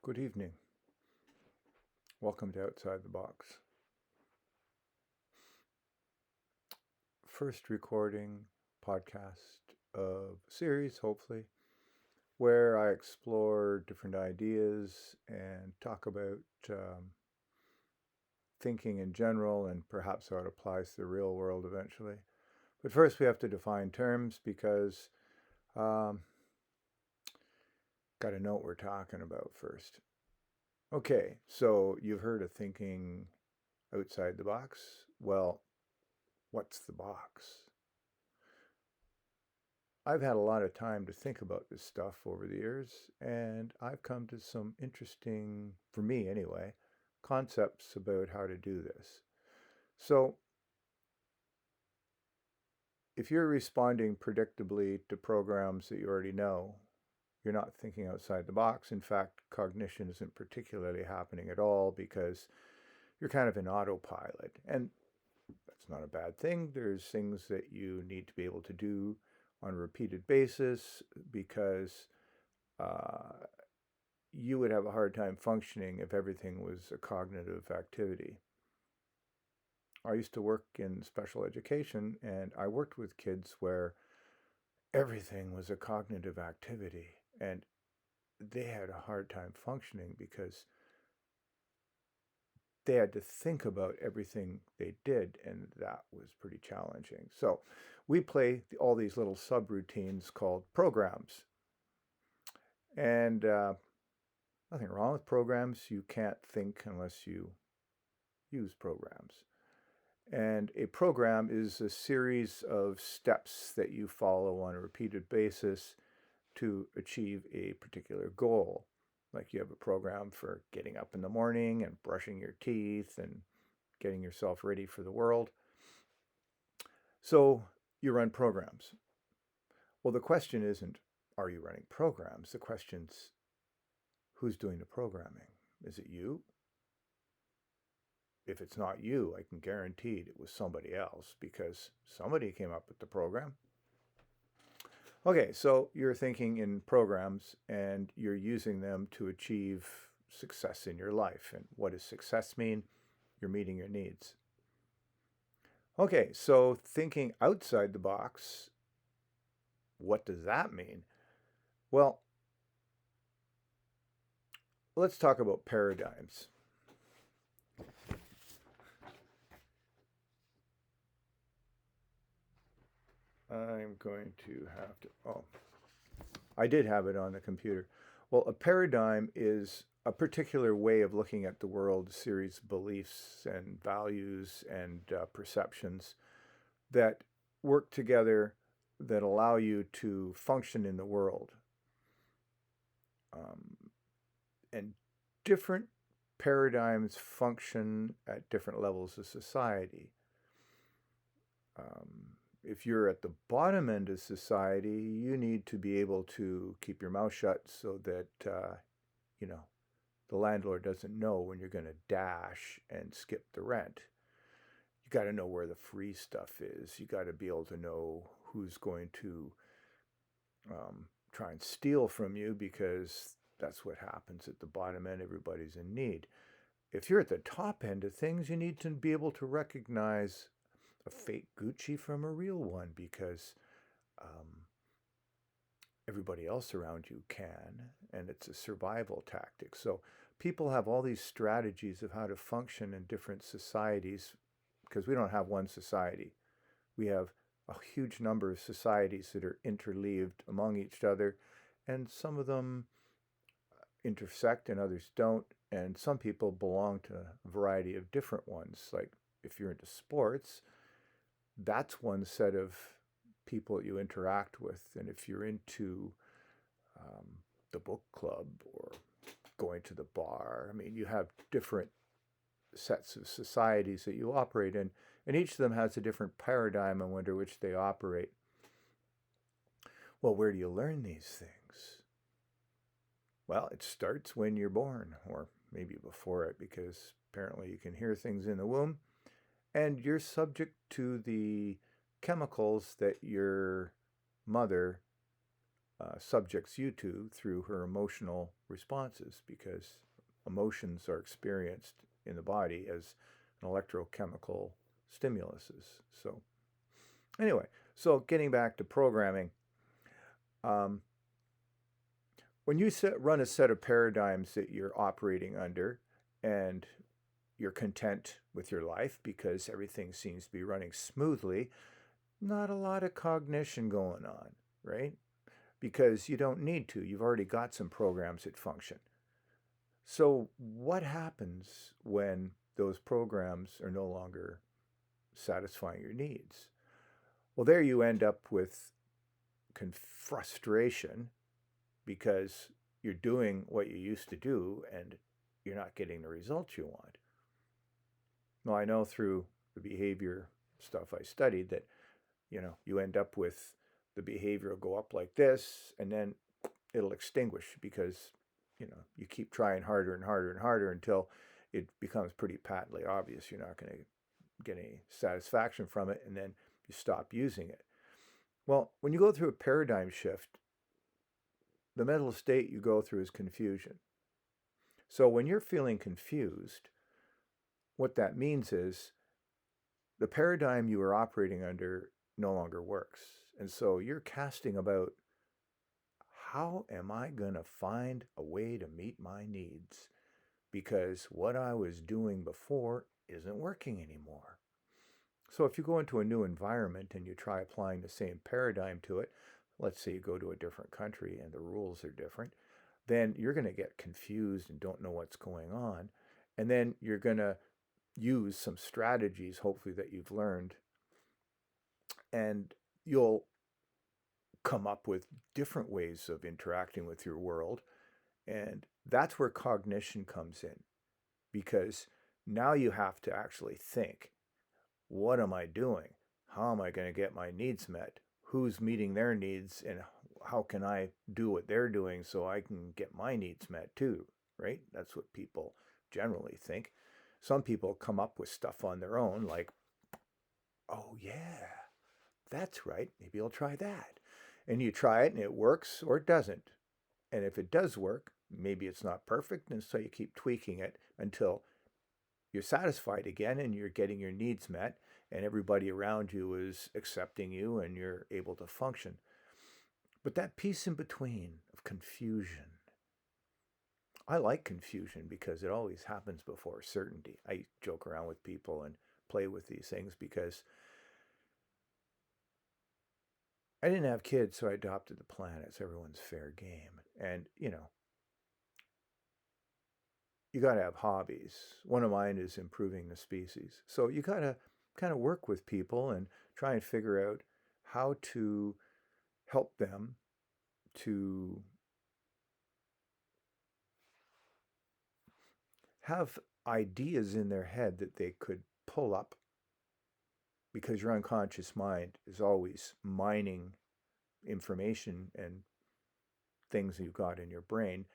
Good evening. Welcome to Outside the Box. First recording podcast of a series, hopefully, where I explore different ideas and talk about thinking in general and perhaps how it applies to the real world eventually. But first, we have to define terms because got to know what we're talking about first. Okay, so you've heard of thinking outside the box. Well, what's the box? I've had a lot of time to think about this stuff over the years, and I've come to some interesting, for me anyway, concepts about how to do this. So, if you're responding predictably to programs that you already know, you're not thinking outside the box. In fact, cognition isn't particularly happening at all because you're kind of in autopilot. And that's not a bad thing. There's things that you need to be able to do on a repeated basis because you would have a hard time functioning if everything was a cognitive activity. I used to work in special education, and I worked with kids where everything was a cognitive activity, and they had a hard time functioning because they had to think about everything they did, and that was pretty challenging. So we play all these little subroutines called programs. And nothing wrong with programs. You can't think unless you use programs. And a program is a series of steps that you follow on a repeated basis to achieve a particular goal. Like you have a program for getting up in the morning and brushing your teeth and getting yourself ready for the world. So you run programs. Well, the question isn't, are you running programs? The question's, who's doing the programming? Is it you? If it's not you, I can guarantee it was somebody else because somebody came up with the program. Okay, so you're thinking in programs and you're using them to achieve success in your life. And what does success mean? You're meeting your needs. Okay, so thinking outside the box, what does that mean? Well, let's talk about paradigms. I'm going to have to, I did have it on the computer. Well, a paradigm is a particular way of looking at the world, a series of beliefs and values and perceptions that work together that allow you to function in the world. And different paradigms function at different levels of society. If you're at the bottom end of society, you need to be able to keep your mouth shut so that, the landlord doesn't know when you're going to dash and skip the rent. You got to know where the free stuff is. You got to be able to know who's going to try and steal from you because that's what happens at the bottom end. Everybody's in need. If you're at the top end of things, you need to be able to recognize a fake Gucci from a real one because everybody else around you can, and it's a survival tactic. So people have all these strategies of how to function in different societies because we don't have one society. We have a huge number of societies that are interleaved among each other, and some of them intersect and others don't. And some people belong to a variety of different ones. Like if you're into sports, that's one set of people that you interact with. And if you're into the book club or going to the bar, I mean, you have different sets of societies that you operate in, and each of them has a different paradigm under which they operate. Well, where do you learn these things? Well, it starts when you're born, or maybe before it, because apparently you can hear things in the womb, and you're subject to the chemicals that your mother subjects you to through her emotional responses, because emotions are experienced in the body as an electrochemical stimuluses. So anyway, so getting back to programming, um, when you run a set of paradigms that you're operating under, and you're content with your life because everything seems to be running smoothly, not a lot of cognition going on, right? Because you don't need to. You've already got some programs that function. So what happens when those programs are no longer satisfying your needs? Well, there you end up with frustration because you're doing what you used to do and you're not getting the results you want. Well, I know through the behavior stuff I studied that, you end up with the behavior will go up like this and then it'll extinguish because, you keep trying harder and harder and harder until it becomes pretty patently obvious you're not going to get any satisfaction from it, and then you stop using it. Well, when you go through a paradigm shift, the mental state you go through is confusion. So when you're feeling confused, what that means is the paradigm you were operating under no longer works. And so you're casting about, how am I going to find a way to meet my needs? Because what I was doing before isn't working anymore. So if you go into a new environment and you try applying the same paradigm to it, let's say you go to a different country and the rules are different, then you're going to get confused and don't know what's going on. And then you're going to use some strategies, hopefully, that you've learned, and you'll come up with different ways of interacting with your world. And that's where cognition comes in, because now you have to actually think, what am I doing? How am I going to get my needs met? Who's meeting their needs, and how can I do what they're doing so I can get my needs met too, right? That's what people generally think. Some people come up with stuff on their own, like, oh yeah, that's right, maybe I'll try that. And you try it and it works or it doesn't. And if it does work, maybe it's not perfect, and so you keep tweaking it until you're satisfied again and you're getting your needs met and everybody around you is accepting you and you're able to function. But that piece in between of confusion, I like confusion because it always happens before certainty. I joke around with people and play with these things because I didn't have kids, so I adopted the planets. Everyone's fair game. And, you got to have hobbies. One of mine is improving the species. So you got to kind of work with people and try and figure out how to help them to have ideas in their head that they could pull up, because your unconscious mind is always mining information and things you've got in your brain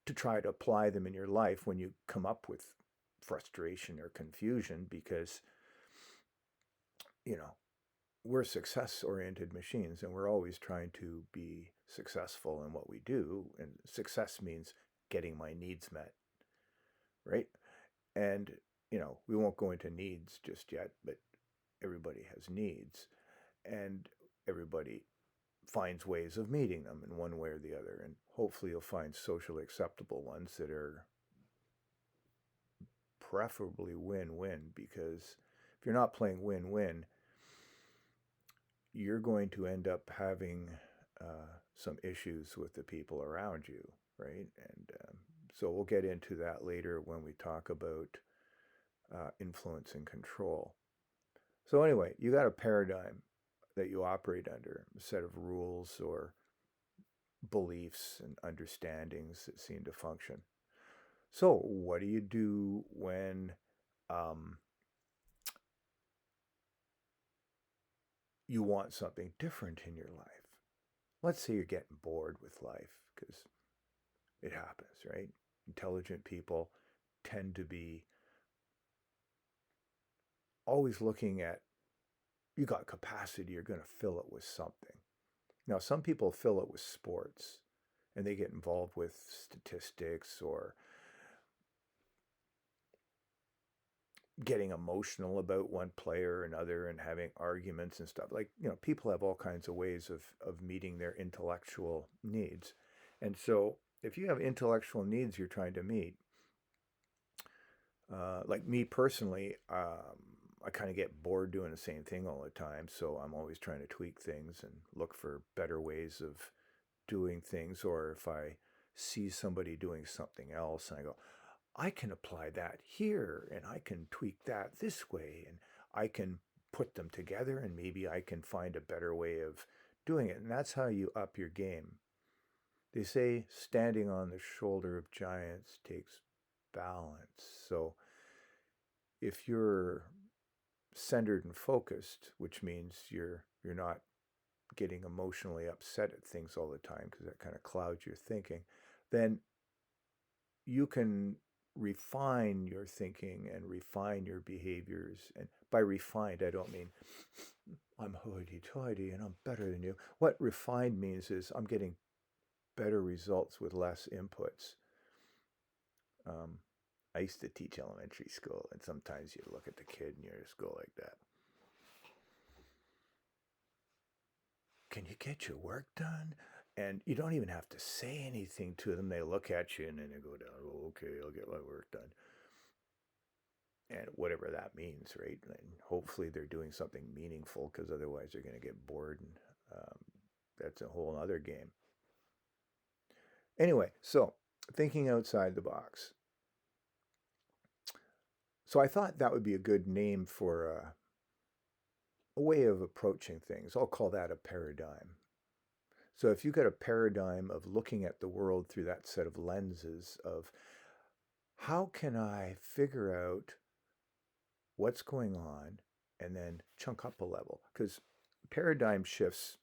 to try to apply them in your life when you come up with frustration or confusion, because, you know, we're success oriented machines and we're always trying to be successful in what we do. And success means getting my needs met, right? And, we won't go into needs just yet, but everybody has needs and everybody finds ways of meeting them in one way or the other. And hopefully you'll find socially acceptable ones that are preferably win-win, because if you're not playing win-win, you're going to end up having some issues with the people around you, right? And so we'll get into that later when we talk about influence and control. So anyway, you got a paradigm that you operate under, a set of rules or beliefs and understandings that seem to function. So what do you do when you want something different in your life? Let's say you're getting bored with life, because it happens, right? Intelligent people tend to be always looking at, you got capacity, you're going to fill it with something. Now, some people fill it with sports and they get involved with statistics or getting emotional about one player or another and having arguments and stuff. Like, people have all kinds of ways of meeting their intellectual needs. And so if you have intellectual needs you're trying to meet, like me personally, I kind of get bored doing the same thing all the time. So I'm always trying to tweak things and look for better ways of doing things. Or if I see somebody doing something else and I go, I can apply that here and I can tweak that this way and I can put them together and maybe I can find a better way of doing it. And that's how you up your game. They say standing on the shoulder of giants takes balance. So if you're centered and focused, which means you're not getting emotionally upset at things all the time because that kind of clouds your thinking, then you can refine your thinking and refine your behaviors. And by refined, I don't mean I'm hoity-toity and I'm better than you. What refined means is I'm getting better results with less inputs. Um, I used to teach elementary school, and sometimes you look at the kid and you just go like that. Can you get your work done? And you don't even have to say anything to them. They look at you and then they go down, oh, okay, I'll get my work done. And whatever that means, right? And hopefully they're doing something meaningful because otherwise they're going to get bored. And that's a whole other game. Anyway, so thinking outside the box. So I thought that would be a good name for a way of approaching things. I'll call that a paradigm. So if you've got a paradigm of looking at the world through that set of lenses of how can I figure out what's going on and then chunk up a level, because paradigm shifts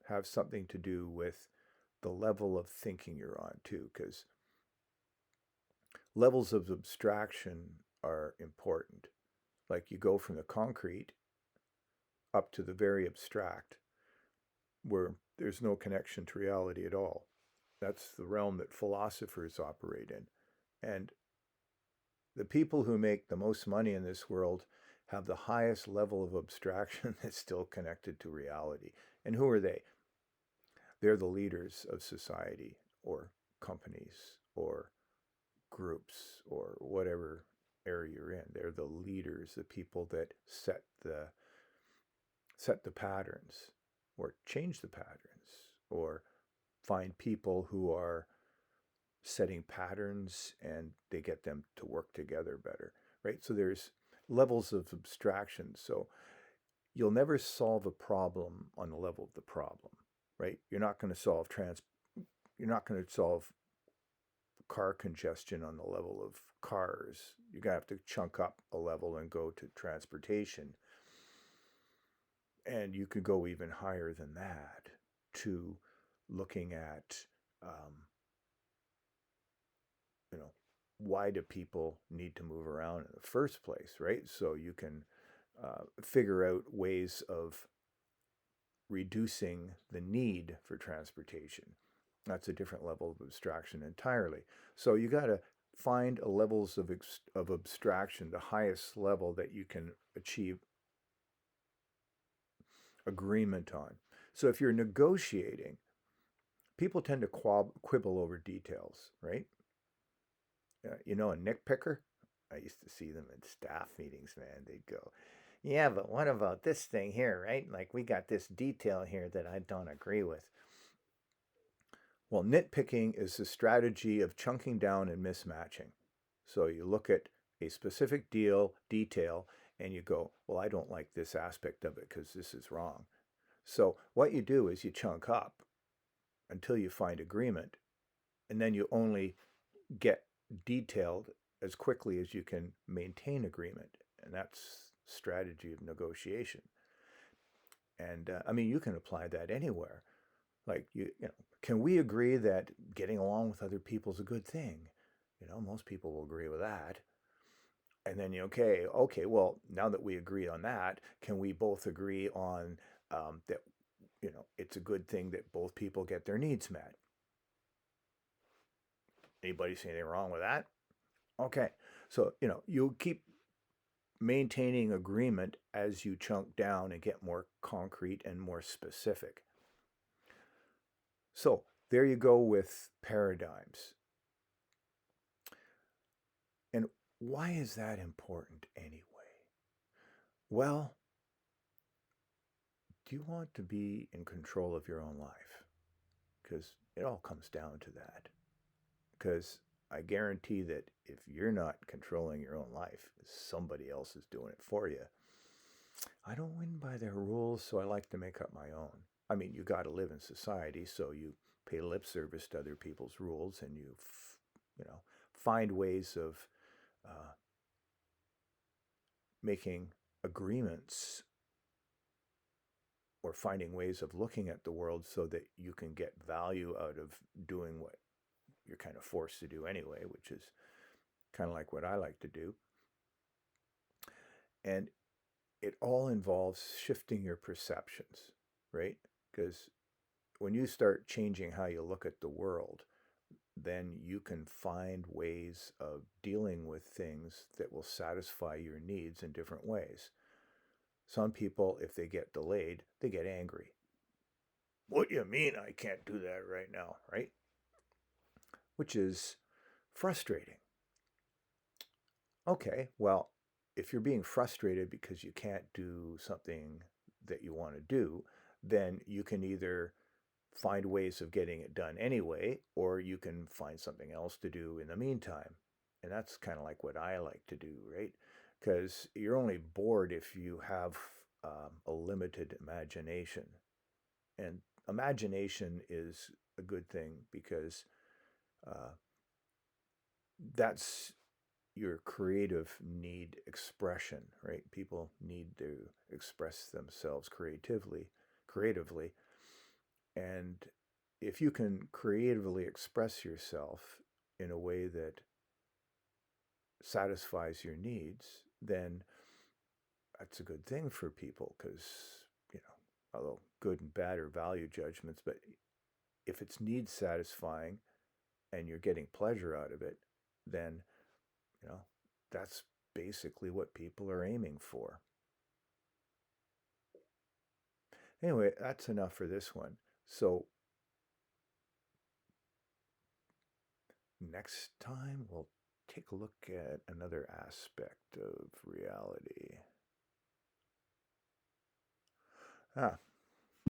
have something to do with the level of thinking you're on too, because levels of abstraction are important. Like you go from the concrete up to the very abstract where there's no connection to reality at all. That's the realm that philosophers operate in. And the people who make the most money in this world have the highest level of abstraction that's still connected to reality. And who are they? They're the leaders of society or companies or groups or whatever area you're in. They're the leaders, the people that set the patterns or change the patterns or find people who are setting patterns and they get them to work together better, right? So there's levels of abstraction. So you'll never solve a problem on the level of the problem, right? You're not going to solve car congestion on the level of cars. You're going to have to chunk up a level and go to transportation. And you could go even higher than that to looking at, you know, why do people need to move around in the first place, right? So you can figure out ways of reducing the need for transportation. That's a different level of abstraction entirely. So you got to find levels of abstraction, the highest level that you can achieve agreement on. So if you're negotiating, people tend to quibble over details, right? A nitpicker? I used to see them in staff meetings, man. They'd go, yeah, but what about this thing here, right? Like we got this detail here that I don't agree with. Well, nitpicking is the strategy of chunking down and mismatching. So you look at a specific detail, and you go, well, I don't like this aspect of it because this is wrong. So what you do is you chunk up until you find agreement, and then you only get detailed as quickly as you can maintain agreement. And that's strategy of negotiation. And I mean, you can apply that anywhere. Like can we agree that getting along with other people is a good thing? Most people will agree with that. And then okay, well, now that we agree on that, can we both agree on that it's a good thing that both people get their needs met. Anybody see anything wrong with that? Okay. So, you'll keep maintaining agreement as you chunk down and get more concrete and more specific. So, there you go with paradigms. And why is that important anyway? Well, do you want to be in control of your own life? Because it all comes down to that. Because I guarantee that if you're not controlling your own life, somebody else is doing it for you. I don't win by their rules, so I like to make up my own. I mean, you got to live in society, so you pay lip service to other people's rules, and you know, find ways of making agreements or finding ways of looking at the world so that you can get value out of doing what you're kind of forced to do anyway, which is kind of like what I like to do. And it all involves shifting your perceptions, right? Because when you start changing how you look at the world, then you can find ways of dealing with things that will satisfy your needs in different ways. Some people, if they get delayed, they get angry. What do you mean I can't do that right now, right? Which is frustrating. Okay, well, if you're being frustrated because you can't do something that you want to do, then you can either find ways of getting it done anyway, or you can find something else to do in the meantime. And that's kind of like what I like to do, right? Because you're only bored if you have a limited imagination. And imagination is a good thing because uh, that's your creative need expression, right? People need to express themselves creatively. And if you can creatively express yourself in a way that satisfies your needs, then that's a good thing for people because, although good and bad are value judgments, but if it's needs satisfying and you're getting pleasure out of it, then, that's basically what people are aiming for. Anyway, that's enough for this one. So next time we'll take a look at another aspect of reality.